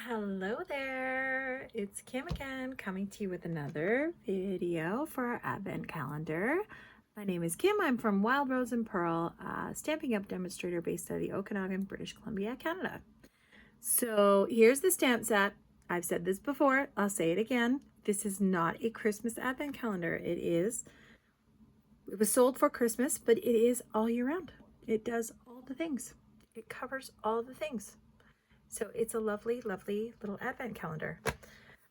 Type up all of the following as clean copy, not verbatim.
Hello there, it's Kim again, coming to you with another video for our advent calendar. My name is Kim. I'm from Wild Rose and Pearl, Stampin' Up demonstrator based out of the Okanagan, British Columbia, Canada. So here's the stamp set. I've said this before, I'll say it again. This is not a Christmas advent calendar. It was sold for Christmas, but it is all year round. It does all the things. It covers all the things. So it's a lovely, lovely little advent calendar.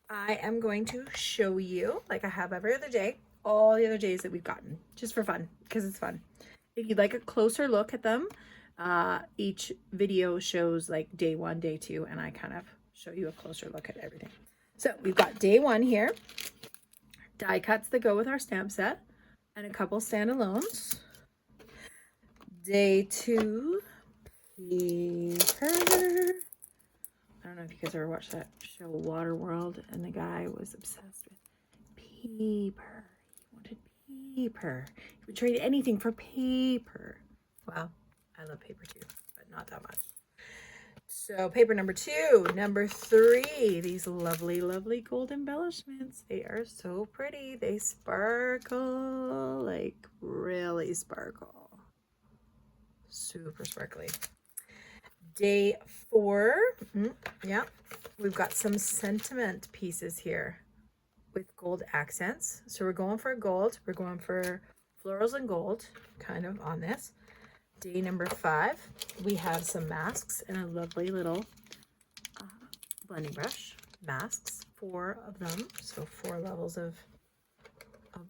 I am going to show you, like I have every other day, all the other days that we've gotten, just for fun, because it's fun. If you'd like a closer look at them, each video shows like day 1, day 2, and I kind of show you a closer look at everything. So we've got day 1 here, die cuts that go with our stamp set, and a couple standalones. Day 2, paper. I don't know if you guys ever watched that show Waterworld, and the guy was obsessed with paper. He wanted paper. He would trade anything for paper. Well, I love paper too, but not that much. So paper number 2, number 3, these lovely, lovely gold embellishments. They are so pretty. They sparkle, like really sparkle. Super sparkly. Day 4, yeah, we've got some sentiment pieces here with gold accents. So we're going for gold. We're going for florals and gold kind of on this. Day number 5, we have some masks and a lovely little blending brush. Masks, 4 of them. So 4 levels of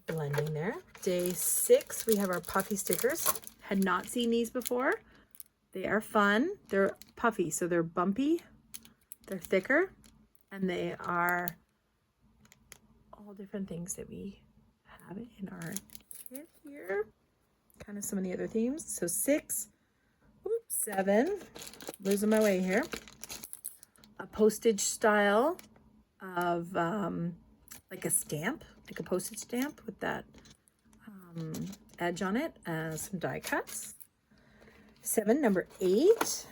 blending there. Day 6, we have our puffy stickers. Had not seen these before. They are fun. They're puffy, so they're bumpy, they're thicker, and they are all different things that we have in our kit here. Kind of some of the other themes. So 6, 7, losing my way here. A postage style of like a stamp, like a postage stamp with that edge on it, some die cuts. 7, number 8,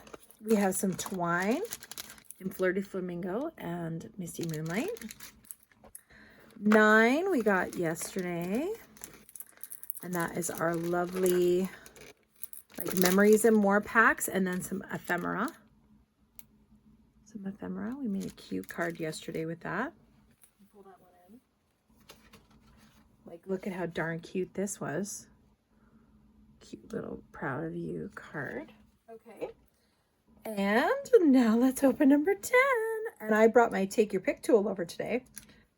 we have some twine in Flirty Flamingo and Misty Moonlight. 9, we got yesterday, and that is our lovely like memories and more packs, and then some ephemera. We made a cute card yesterday with that. Pull that one in. Like, look at how darn cute this was. Cute little proud of you card. Okay. And now let's open number 10. And I brought my take your pick tool over today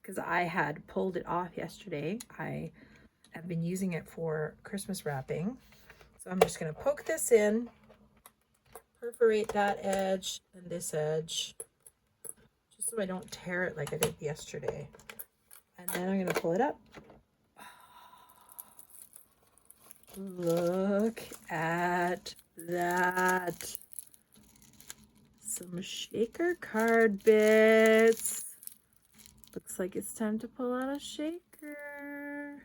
because I had pulled it off yesterday. I have been using it for Christmas wrapping. So I'm just going to poke this in, perforate that edge and this edge, just so I don't tear it like I did yesterday. And then I'm going to pull it up. Look at that. Some shaker card bits. Looks like it's time to pull out a shaker.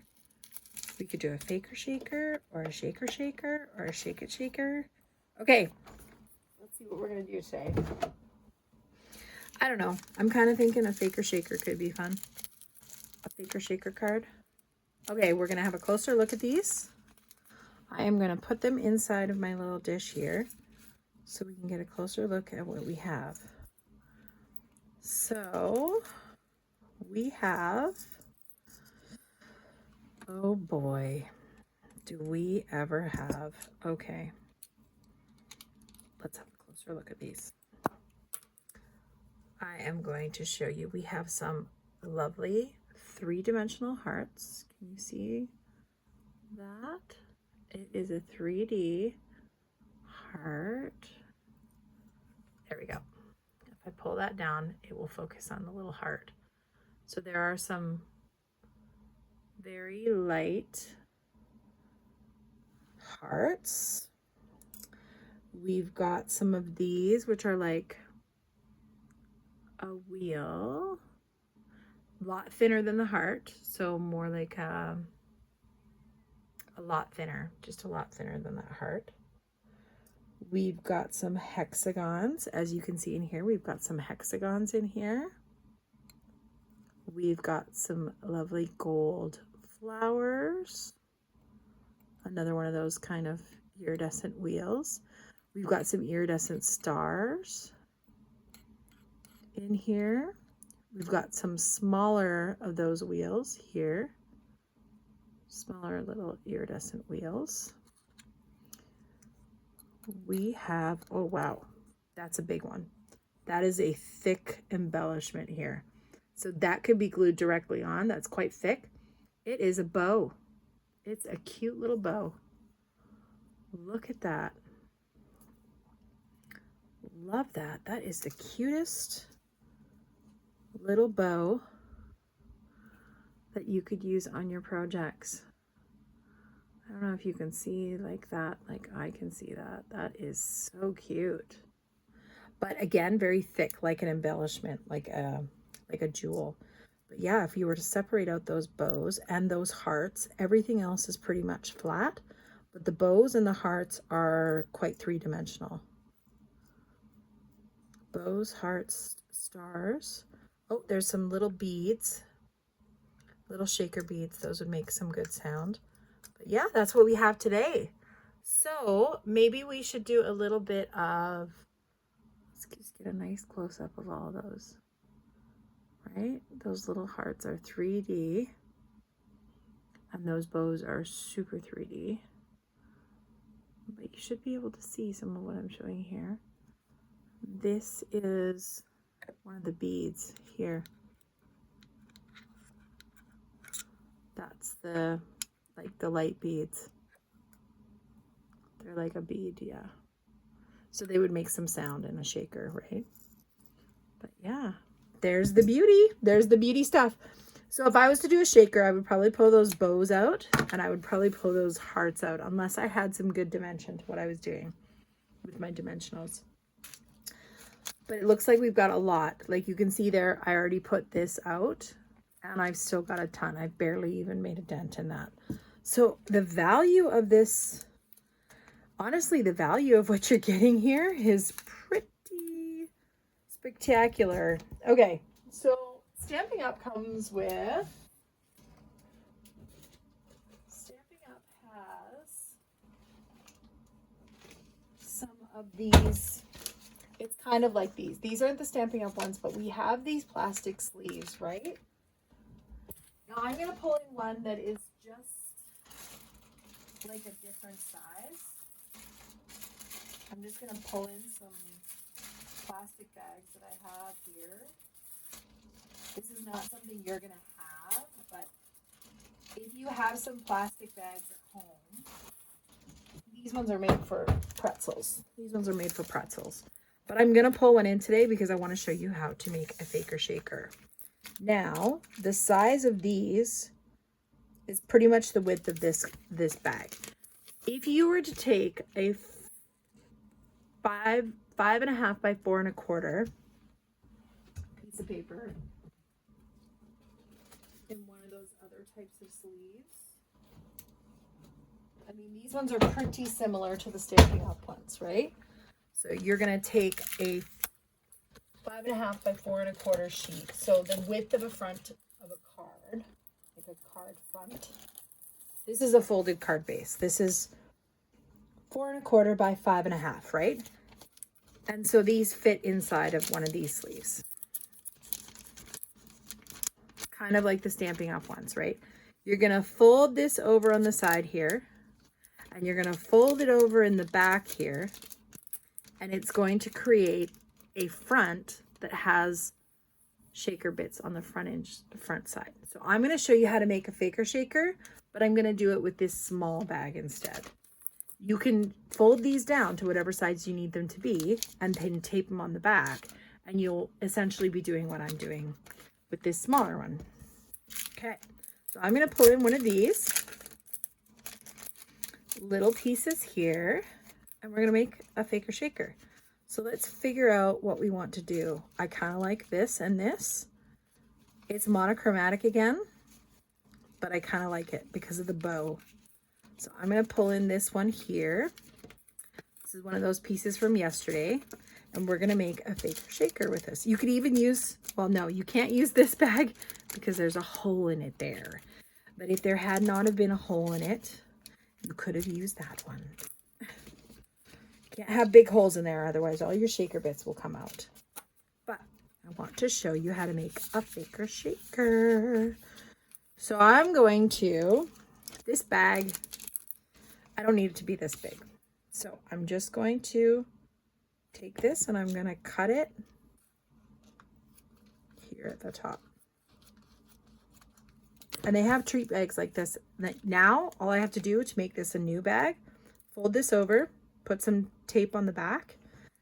We could do a faker shaker or a shaker shaker or a shake it shaker. Okay, let's see what we're going to do today. I don't know. I'm kind of thinking a faker shaker could be fun. A faker shaker card. Okay, we're going to have a closer look at these. I am going to put them inside of my little dish here so we can get a closer look at what we have. So we have, oh boy, do we ever have, okay, let's have a closer look at these. I am going to show you, we have some lovely 3-dimensional hearts. Can you see that? It is a 3D heart. There we go. If I pull that down, it will focus on the little heart. So there are some very light hearts. We've got some of these, which are like a wheel, a lot thinner than the heart. So more like a lot thinner, just a lot thinner than that heart. We've got some hexagons. As you can see in here, we've got some hexagons in here. We've got some lovely gold flowers. Another one of those kind of iridescent wheels. We've got some iridescent stars in here. We've got some smaller of those wheels here. Smaller little iridescent wheels. We have, oh wow, that's a big one. That is a thick embellishment here. So that could be glued directly on. That's quite thick. It is a bow. It's a cute little bow. Look at that. Love that. That is the cutest little bow that you could use on your projects. I don't know if you can see like that, like I can see that. That is so cute. But again, very thick, like an embellishment, like a jewel. But yeah, if you were to separate out those bows and those hearts, everything else is pretty much flat. But the bows and the hearts are quite three-dimensional. Bows, hearts, stars. Oh, there's some little beads, little shaker beads. Those would make some good sound. But yeah, that's what we have today. So maybe we should do a little bit of, let's just get a nice close-up of all those, right? Those little hearts are 3D, and those bows are super 3D. But you should be able to see some of what I'm showing here. This is one of the beads here. That's the light beads. They're like a bead, yeah. So they would make some sound in a shaker, right? But yeah, there's the beauty. There's the beauty stuff. So if I was to do a shaker, I would probably pull those bows out, and I would probably pull those hearts out, unless I had some good dimension to what I was doing with my dimensionals. But it looks like we've got a lot. Like you can see there, I already put this out, and I've still got a ton. I've barely even made a dent in that. So the value of this, honestly, the value of what you're getting here is pretty spectacular. Okay, so Stampin' Up comes with, Stampin' Up has some of these. It's kind of like these. These aren't the Stampin' Up ones, but we have these plastic sleeves, right? Now I'm going to pull in one that is just like a different size. I'm just going to pull in some plastic bags that I have here. This is not something you're going to have, but if you have some plastic bags at home, these ones are made for pretzels. These ones are made for pretzels. But I'm going to pull one in today because I want to show you how to make a faker shaker. Now, the size of these is pretty much the width of this bag. If you were to take a 5.5 by 4.25 piece of paper in one of those other types of sleeves, I mean, these ones are pretty similar to the Stampin' Up ones, right? So you're going to take a 5.5 by 4.25 sheet. So the width of a front of a card, like a card front. This is a folded card base. This is 4.25 by 5.5, right? And so these fit inside of one of these sleeves. Kind of like the Stampin' Up ones, right? You're going to fold this over on the side here, and you're going to fold it over in the back here, and it's going to create a front that has shaker bits on the front side. So I'm going to show you how to make a faker shaker, but I'm going to do it with this small bag instead. You can fold these down to whatever size you need them to be and then tape them on the back, and you'll essentially be doing what I'm doing with this smaller one. Okay, so I'm going to pull in one of these little pieces here, and we're going to make a faker shaker. So let's figure out what we want to do. I kind of like this and this. It's monochromatic again, but I kind of like it because of the bow. So I'm going to pull in this one here. This is one of those pieces from yesterday, and we're gonna make a faker shaker with this. You could even use, well, no, you can't use this bag because there's a hole in it there. But if there had not have been a hole in it, you could have used that one. Can't have big holes in there, otherwise all your shaker bits will come out. But I want to show you how to make a faker shaker. So I'm going to, this bag, I don't need it to be this big. So I'm just going to take this and I'm going to cut it here at the top. And they have treat bags like this. Now all I have to do to make this a new bag, fold this over, put some tape on the back,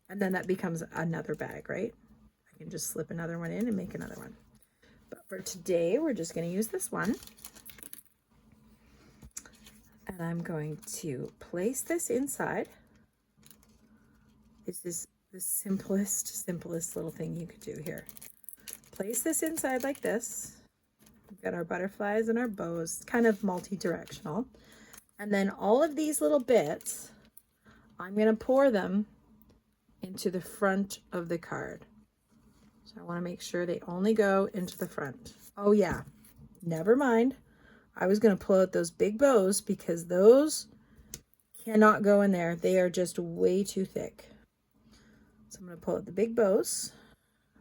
and then that becomes another bag, right? I can just slip another one in and make another one. But for today, we're just going to use this one. And I'm going to place this inside. This is the simplest little thing you could do here. Place this inside like this. We've got our butterflies and our bows, kind of multi-directional. And then all of these little bits, I'm going to pour them into the front of the card. So I want to make sure they only go into the front. Oh yeah, never mind. I was going to pull out those big bows because those cannot go in there. They are just way too thick. So I'm going to pull out the big bows,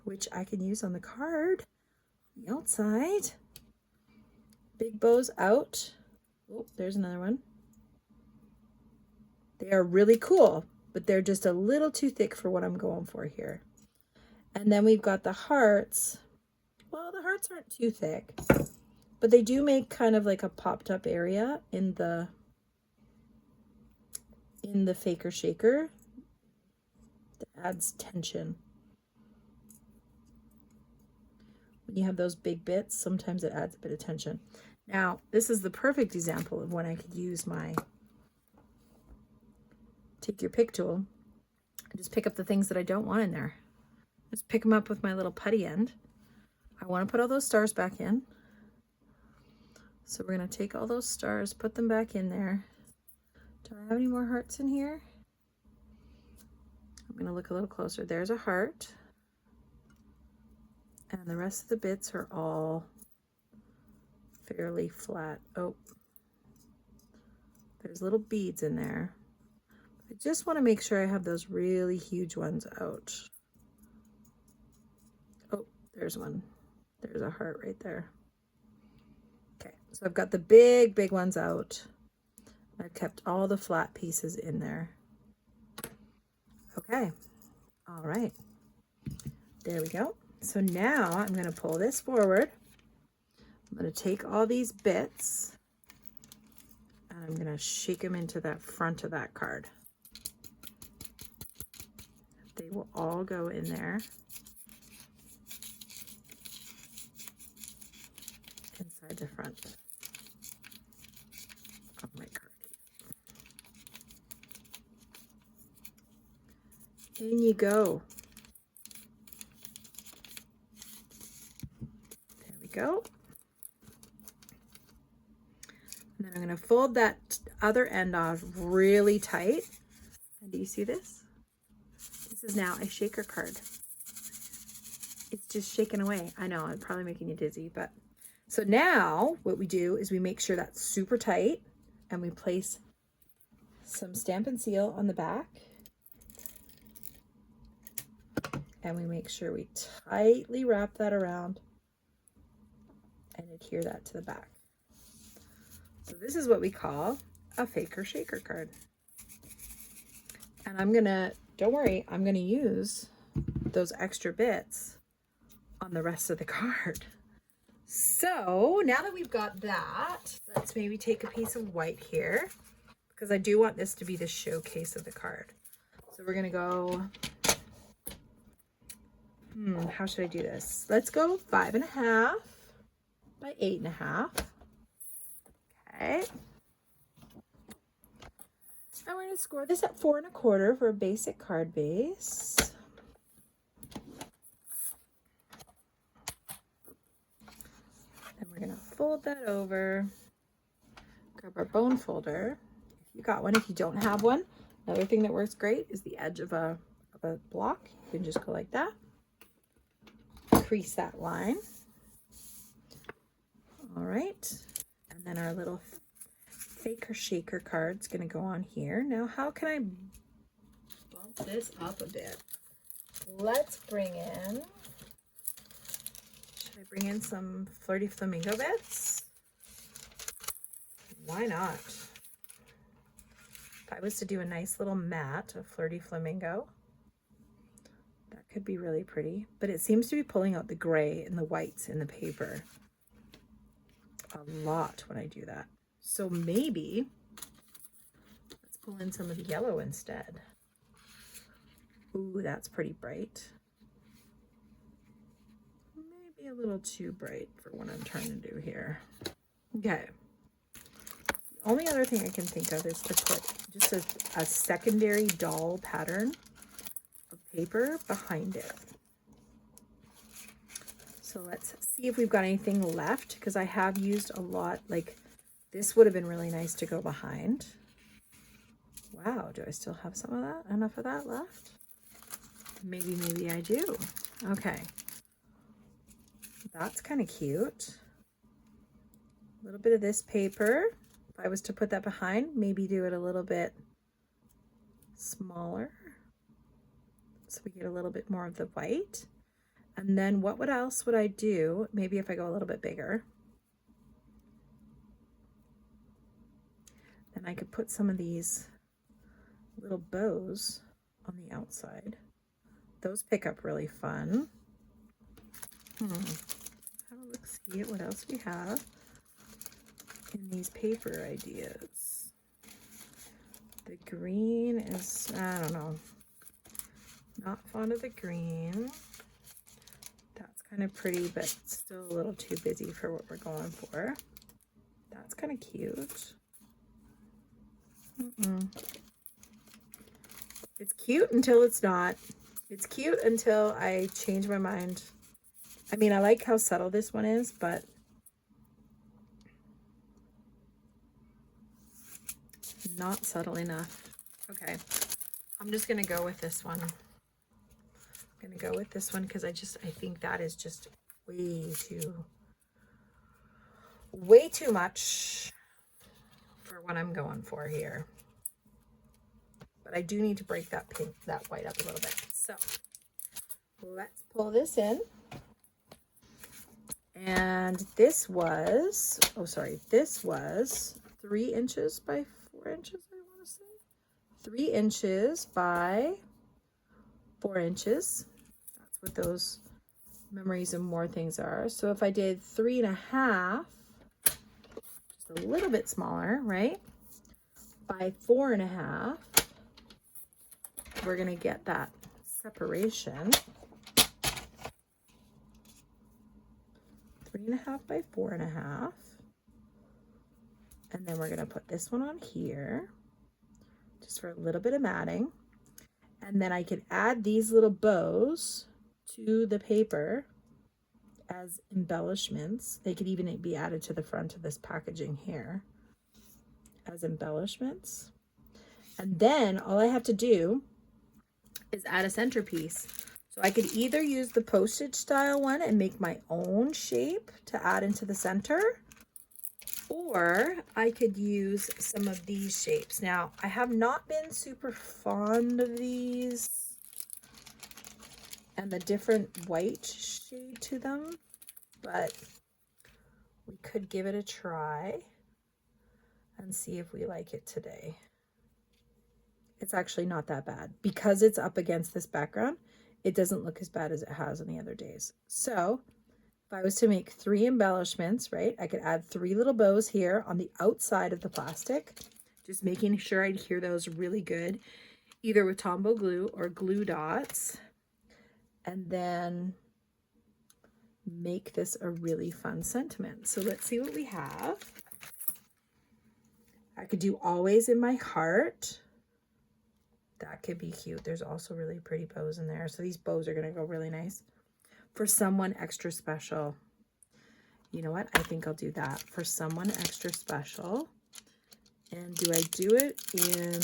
which I can use on the card, the outside. Big bows out. Oh, there's another one. They are really cool, but they're just a little too thick for what I'm going for here. And then we've got the hearts. Well, the hearts aren't too thick, but they do make kind of like a popped up area in the faker shaker that adds tension. When you have those big bits, sometimes it adds a bit of tension. Now, this is the perfect example of when I could use my take your pick tool and just pick up the things that I don't want in there. Just pick them up with my little putty end. I want to put all those stars back in. So we're going to take all those stars, put them back in there. Do I have any more hearts in here? I'm going to look a little closer. There's a heart. And the rest of the bits are all fairly flat. Oh, there's little beads in there. I just want to make sure I have those really huge ones out. Oh, there's one. There's a heart right there. Okay, so I've got the big ones out. I've kept all the flat pieces in there. Okay, all right. There we go. So now I'm going to pull this forward. I'm going to take all these bits and I'm going to shake them into that front of that card. They will all go in there inside the front of my card. In you go. There we go. And then I'm going to fold that other end off really tight. And do you see this? This is now a shaker card. It's just shaking away. I know, I'm probably making you dizzy, but so now what we do is we make sure that's super tight and we place some Stampin' Seal on the back. And we make sure we tightly wrap that around and adhere that to the back. So this is what we call a faker shaker card. And I'm gonna, don't worry, I'm gonna use those extra bits on the rest of the card. So now that we've got that, let's maybe take a piece of white here because I do want this to be the showcase of the card. So we're gonna go, how should I do this? Let's go 5.5 by 8.5. Okay. And we're going to score this at 4.25 for a basic card base. And we're going to fold that over. Grab our bone folder. If you got one, if you don't have one, Another thing that works great is the edge of a block. You can just go like that. Crease that line. All right. And then our little faker shaker card's going to go on here. Now, how can I bump this up a bit? Let's bring in, should I bring in some Flirty Flamingo bits? Why not? If I was to do a nice little mat of Flirty Flamingo, that could be really pretty, but it seems to be pulling out the gray and the whites in the paper a lot when I do that. So maybe let's pull in some of the yellow instead. Ooh, that's pretty bright. Maybe a little too bright for what I'm trying to do here. Okay. The only other thing I can think of is to put just a secondary doll pattern of paper behind it. So let's see if we've got anything left, because I have used a lot. Like this would have been really nice to go behind. Wow, do I still have some of that? Enough of that left? Maybe I do. Okay. That's kind of cute. A little bit of this paper. If I was to put that behind, maybe do it a little bit smaller, so we get a little bit more of the white. And then what else would I do? Maybe if I go a little bit bigger, then I could put some of these little bows on the outside. Those pick up really fun. Have a look, see at what else we have in these paper ideas. The green is, I don't know, not fond of the green. That's kind of pretty, but still a little too busy for what we're going for. That's kind of cute. It's cute until it's not. It's cute until I change my mind. I mean, I like how subtle this one is, but not subtle enough. Okay, I'm just gonna go with this one. I'm gonna go with this one because I think that is just way too much for what I'm going for here. But I do need to break that white up a little bit. So let's pull this in. And this was, this was 3 inches by 4 inches, I want to say. 3 inches by 4 inches. That's what those memories and more things are. So if I did 3.5, just a little bit smaller, right? By 4.5, we're going to get that separation. 3.5 by 4.5. And then we're going to put this one on here just for a little bit of matting. And then I could add these little bows to the paper as embellishments. They could even be added to the front of this packaging here as embellishments. And then all I have to do is add a centerpiece. So I could either use the postage style one and make my own shape to add into the center, or I could use some of these shapes. Now, I have not been super fond of these and the different white shade to them, but we could give it a try and see if we like it today. It's actually not that bad. Because it's up against this background, it doesn't look as bad as it has on the other days. So if I was to make 3 embellishments, right, I could add 3 little bows here on the outside of the plastic, just making sure I adhere those really good, either with Tombow glue or glue dots, and then make this a really fun sentiment. So let's see what we have. I could do Always in My Heart. That could be cute. There's also really pretty bows in there. So these bows are going to go really nice for someone extra special. You know what? I think I'll do that for someone extra special. And do I do it in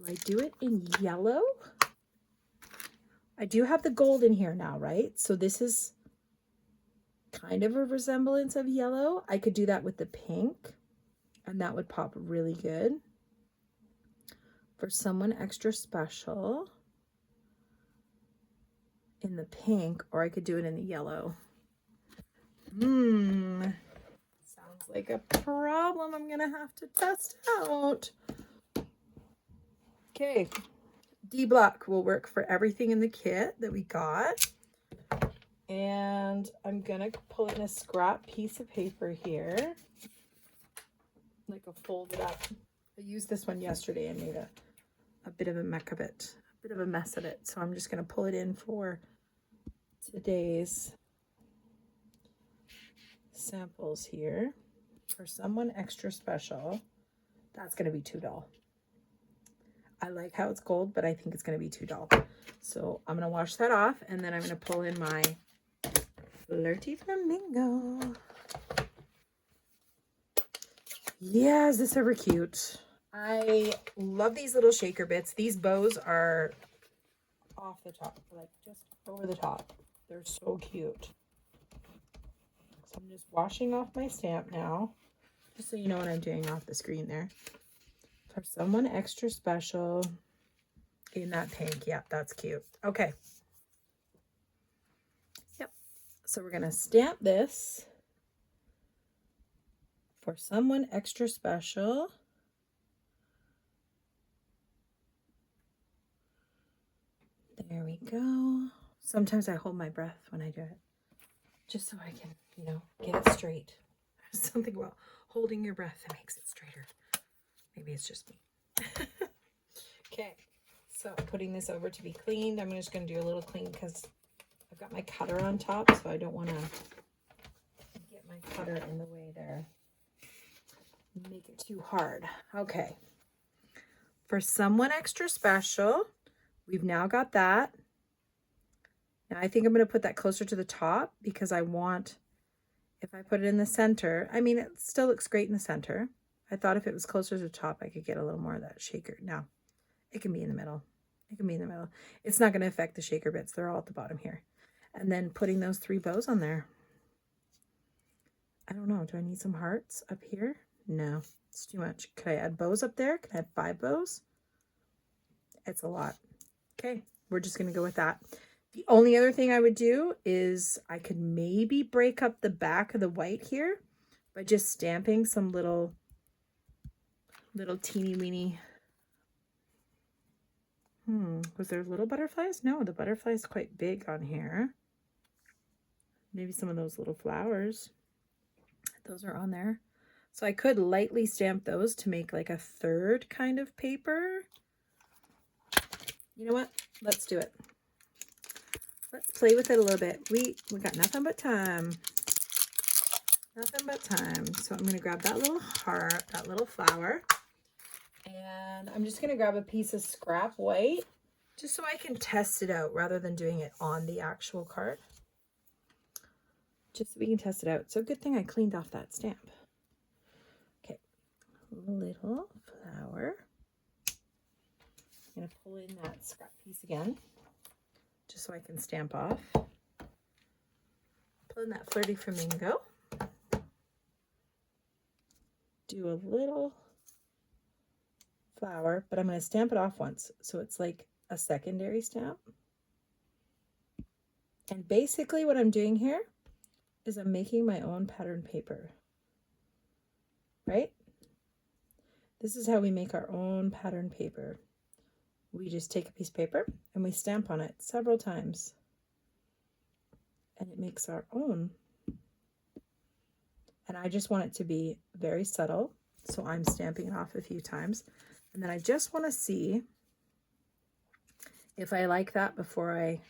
Do I do it in yellow? I do have the gold in here now, right? So this is kind of a resemblance of yellow. I could do that with the pink, and that would pop really good. For someone extra special in the pink, or I could do it in the yellow. Sounds like a problem I'm gonna have to test out. Okay, D block will work for everything in the kit that we got. And I'm gonna pull in a scrap piece of paper here, like a folded up. I used this one yesterday and made a bit of a mess of it, So I'm just gonna pull it in for today's samples here. For someone extra special, that's gonna be too dull. I like how it's gold, but I think it's gonna be too dull. So I'm gonna wash that off, and then I'm gonna pull in my Flirty Flamingo. Yeah, is this ever cute? I love these little shaker bits. These bows are off the top, like just over the top. They're so cute. So I'm just washing off my stamp now, just so you know what I'm doing off the screen there. For someone extra special in that pink. Yeah, that's cute. Okay. Yep. So we're going to stamp this for someone extra special. There we go. Sometimes I hold my breath when I do it, just so I can, you know, get it straight. There's something about holding your breath that makes it straighter. Maybe it's just me. Okay, so putting this over to be cleaned. I'm just going to do a little clean because I've got my cutter on top, so I don't want to get my cutter in the way there. Make it too hard. Okay. For someone extra special, we've now got that. Now I think I'm going to put that closer to the top because I want, if I put it in the center, I mean, it still looks great in the center. I thought if it was closer to the top, I could get a little more of that shaker. No, it can be in the middle. It can be in the middle. It's not going to affect the shaker bits. They're all at the bottom here. And then putting those 3 bows on there. I don't know. Do I need some hearts up here? No, it's too much. Could I add bows up there? Could I add 5 bows? It's a lot. Okay, we're just going to go with that. The only other thing I would do is I could maybe break up the back of the white here by just stamping some little teeny weeny. Was there little butterflies? No, the butterfly's quite big on here. Maybe some of those little flowers. Those are on there. So I could lightly stamp those to make like a 3rd kind of paper. You know what? Let's do it. Let's play with it a little bit. We got nothing but time. Nothing but time. So I'm going to grab that little heart, that little flower. And I'm just going to grab a piece of scrap white just so I can test it out rather than doing it on the actual card. Just so we can test it out. So good thing I cleaned off that stamp. Okay, little flower. I'm going to pull in that scrap piece again just so I can stamp off. Pull in that Flirty Flamingo. Do a little flower, but I'm going to stamp it off once so it's like a secondary stamp. And basically what I'm doing here is I'm making my own pattern paper, right? This is how we make our own pattern paper. We just take a piece of paper and we stamp on it several times, and it makes our own. And I just want it to be very subtle, so I'm stamping it off a few times. And then I just want to see if I like that before I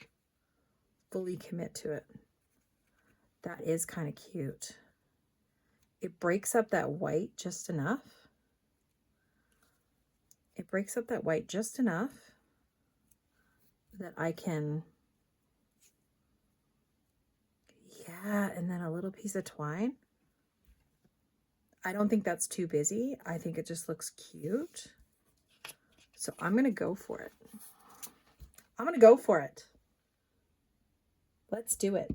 fully commit to it. That is kind of cute. It breaks up that white just enough. It breaks up that white just enough that I can, yeah, and then a little piece of twine. I don't think that's too busy. I think it just looks cute. So I'm going to go for it. I'm going to go for it. Let's do it.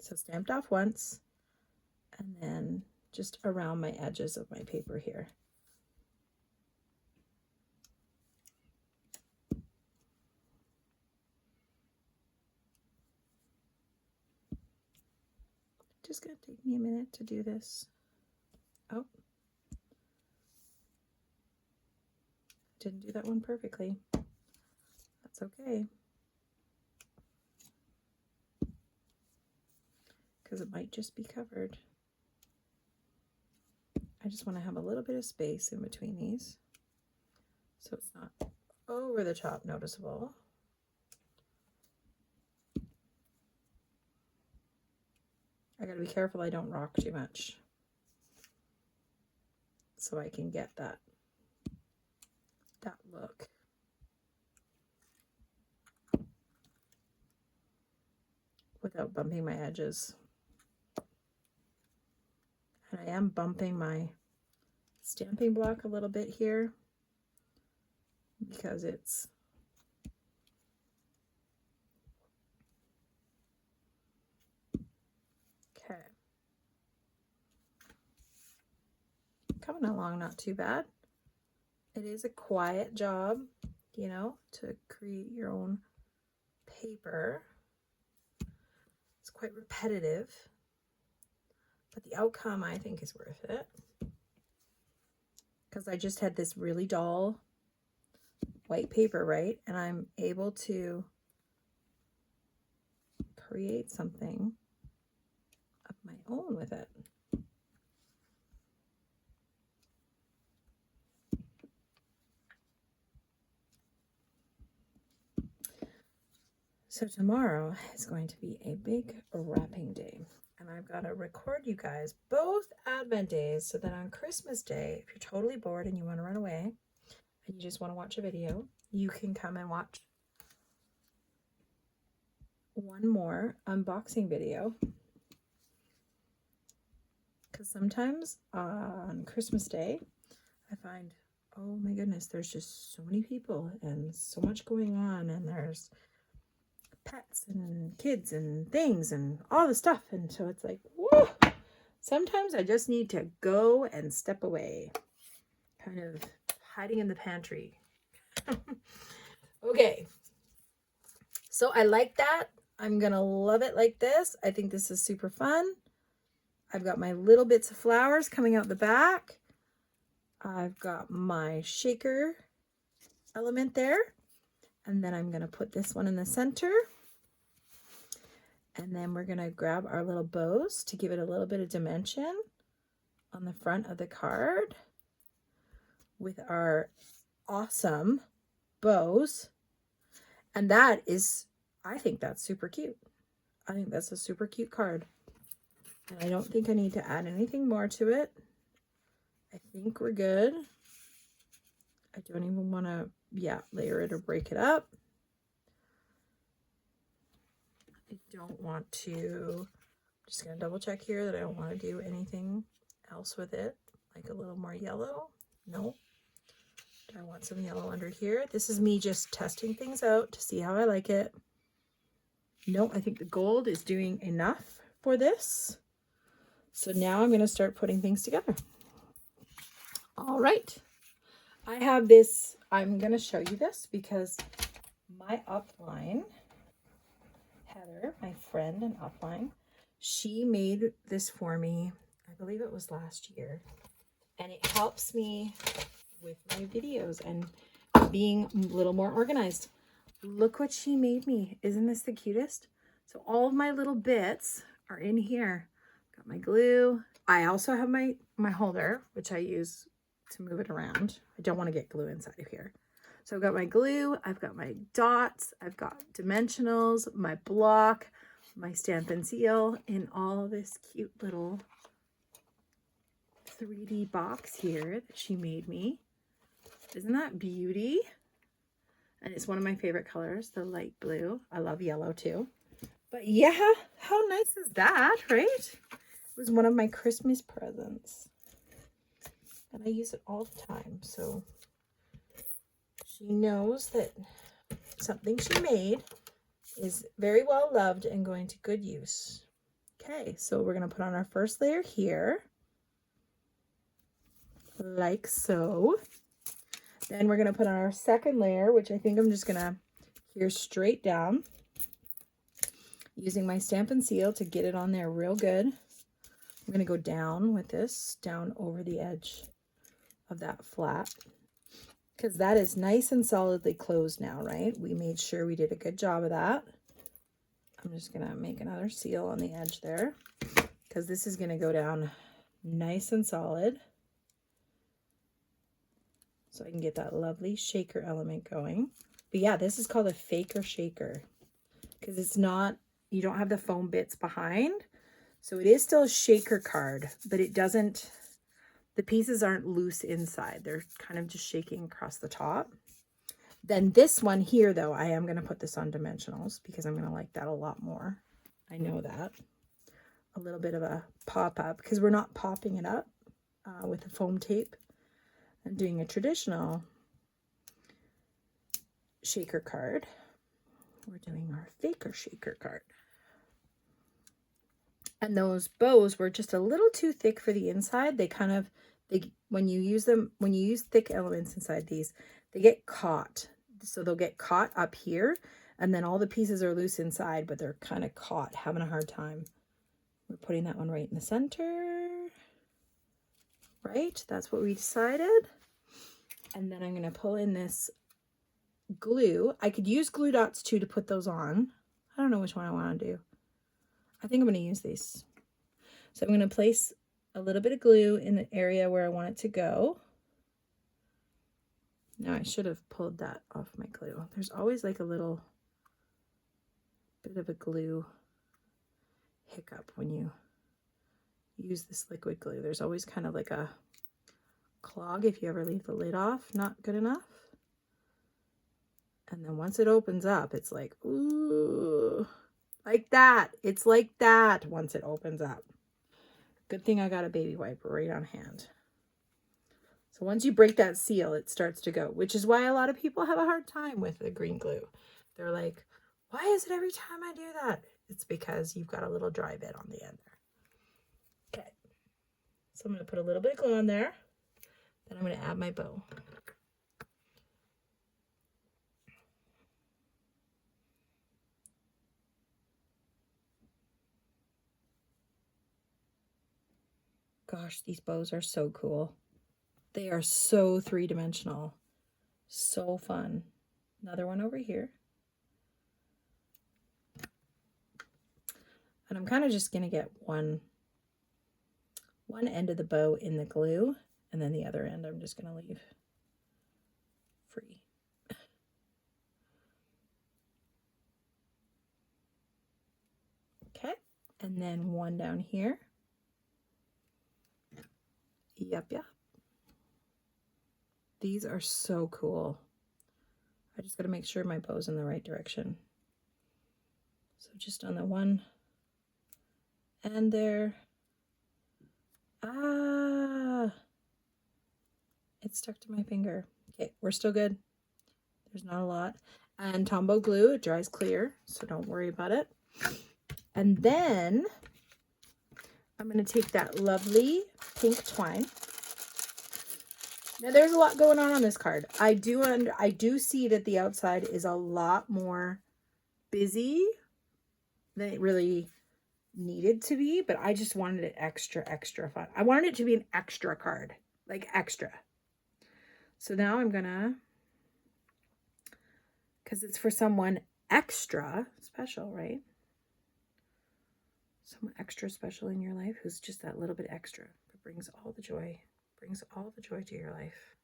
So stamped off once, and then just around my edges of my paper here. Just going to take me a minute to do this. Oh. Didn't do that one perfectly. That's okay. Because it might just be covered. I just want to have a little bit of space in between these, so it's not over the top noticeable. I gotta be careful I don't rock too much, so I can get that look. Without bumping my edges. And I am bumping my stamping block a little bit here because it's okay. Coming along not too bad. It is a quiet job, you know, to create your own paper. It's quite repetitive, but the outcome I think is worth it, because I just had this really dull white paper, right? And I'm able to create something of my own with it. So tomorrow is going to be a big wrapping day, and I've got to record you guys both Advent days so that on Christmas Day, if you're totally bored and you want to run away and you just want to watch a video, you can come and watch one more unboxing video. Because sometimes on Christmas Day, I find, oh my goodness, there's just so many people and so much going on, and there's pets and kids and things and all the stuff, and so it's like, whoa, sometimes I just need to go and step away, kind of hiding in the pantry. Okay, so I like that. I'm gonna love it like this. I think this is super fun. I've got my little bits of flowers coming out the back. I've got my shaker element there. And then I'm going to put this one in the center. And then we're going to grab our little bows to give it a little bit of dimension on the front of the card with our awesome bows. And that is, I think that's super cute. I think that's a super cute card. And I don't think I need to add anything more to it. I think we're good. I don't even want to, layer it or break it up. I don't want to, I'm just going to double check here that I don't want to do anything else with it, like a little more yellow. No. Do I want some yellow under here? This is me just testing things out to see how I like it. No, I think the gold is doing enough for this. So now I'm going to start putting things together. All right. I have this, I'm going to show you this because my upline, Heather, my friend in upline, she made this for me, I believe it was last year, and it helps me with my videos and being a little more organized. Look what she made me. Isn't this the cutest? So all of my little bits are in here. Got my glue. I also have my holder, which I use to move it around. I don't want to get glue inside of here. So I've got my glue, I've got my dots, I've got dimensionals, my block, my Stampin' seal in all this cute little 3D box here that she made me. Isn't that beauty? And it's one of my favorite colors, the light blue. I love yellow too. But yeah, how nice is that, right? It was one of my Christmas presents. And I use it all the time. So she knows that something she made is very well loved and going to good use. Okay, so we're going to put on our first layer here, like so. Then we're going to put on our second layer, which I think I'm just going to here straight down, using my Stampin' Seal to get it on there real good. I'm going to go down with this, down over the edge of that flat, because that is nice and solidly closed now, right? We made sure we did a good job of that. I'm just going to make another seal on the edge there, because this is going to go down nice and solid, so I can get that lovely shaker element going. But yeah, this is called a faker shaker, because it's not, you don't have the foam bits behind. So it is still a shaker card, but it doesn't, the pieces aren't loose inside. They're kind of just shaking across the top. Then this one here, though, I am going to put this on dimensionals because I'm going to like that a lot more. I know that. A little bit of a pop-up, because we're not popping it up with the foam tape and doing a traditional shaker card. We're doing our faker shaker card. And those bows were just a little too thick for the inside. They kind of, when you use them, when you use thick elements inside these, they get caught. So they'll get caught up here, and then all the pieces are loose inside, but they're kind of caught, having a hard time. We're putting that one right in the center. Right? That's what we decided. And then I'm going to pull in this glue. I could use glue dots too to put those on. I don't know which one I want to do. I think I'm going to use these. So I'm going to place a little bit of glue in the area where I want it to go. Now I should have pulled that off my glue. There's always like a little bit of a glue hiccup when you use this liquid glue. There's always kind of like a clog if you ever leave the lid off, not good enough. And then once it opens up, it's like, ooh, like that. It's like that once it opens up. Good thing I got a baby wiper right on hand. So once you break that seal, it starts to go, which is why a lot of people have a hard time with the green glue. They're like, why is it every time I do that? It's because you've got a little dry bit on the end there. Okay. So I'm going to put a little bit of glue on there. Then I'm going to add my bow. Gosh, these bows are so cool. They are so three-dimensional. So fun. Another one over here. And I'm kind of just going to get one end of the bow in the glue, and then the other end I'm just going to leave free. Okay, and then one down here. Yep. These are so cool. I just got to make sure my bow's in the right direction. So just on the one end there. Ah, it's stuck to my finger. Okay, we're still good. There's not a lot. And Tombow glue, it dries clear, so don't worry about it. And then I'm going to take that lovely pink twine. Now there's a lot going on this card. I do see that the outside is a lot more busy than it really needed to be, but I just wanted it extra fun. I wanted it to be an extra card, like extra. So now I'm gonna, because it's for someone extra special, right? Someone extra special in your life who's just that little bit extra, but brings all the joy to your life.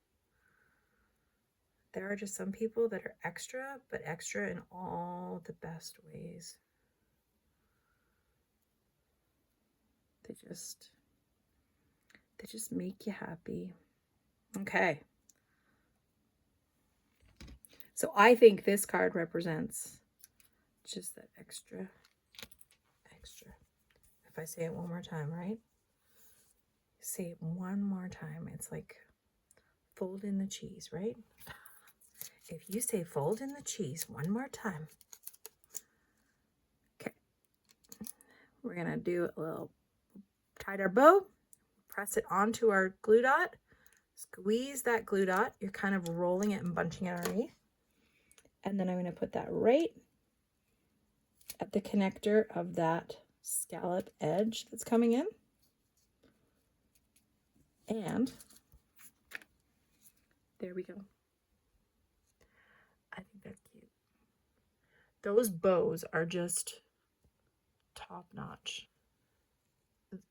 There are just some people that are extra, but extra in all the best ways. They just make you happy. Okay. So I think this card represents just that extra. If I say it one more time, right? Say it one more time. It's like fold in the cheese, right? if you say fold in the cheese one more time. Okay. We're going to do a little, tied our bow, press it onto our glue dot, squeeze that glue dot. You're kind of rolling it and bunching it underneath. And then I'm going to put that right at the connector of that scallop edge that's coming in. And there we go. I think that's cute. Those bows are just top notch.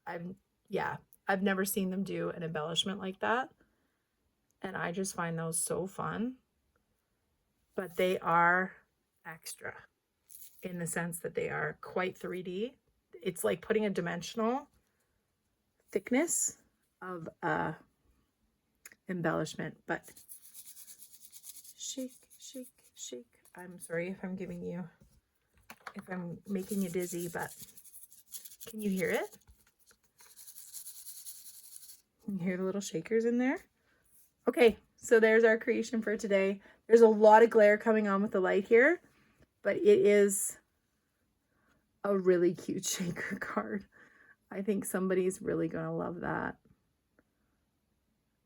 I've never seen them do an embellishment like that. And I just find those so fun. But they are extra in the sense that they are quite 3D. It's like putting a dimensional thickness of embellishment, but shake, shake, shake. I'm sorry if I'm making you dizzy, but can you hear it? Can you hear the little shakers in there? Okay, so there's our creation for today. There's a lot of glare coming on with the light here, but it is a really cute shaker card. I think somebody's really going to love that.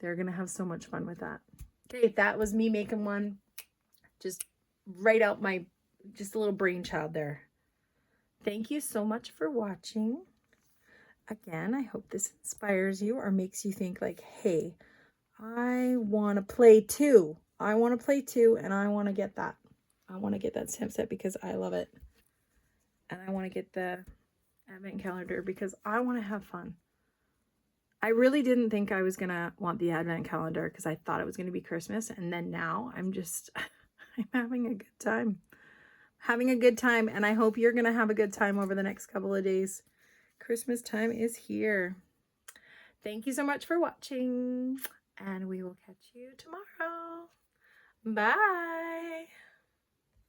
They're going to have so much fun with that. Okay, that was me making one. Just right out just a little brainchild there. Thank you so much for watching. Again, I hope this inspires you or makes you think like, hey, I want to play too. I want to play too, and I want to get that. I want to get that stamp set because I love it. And I want to get the advent calendar because I want to have fun. I really didn't think I was going to want the advent calendar because I thought it was going to be Christmas. And then now I'm having a good time. Having a good time. And I hope you're going to have a good time over the next couple of days. Christmas time is here. Thank you so much for watching. And we will catch you tomorrow. Bye.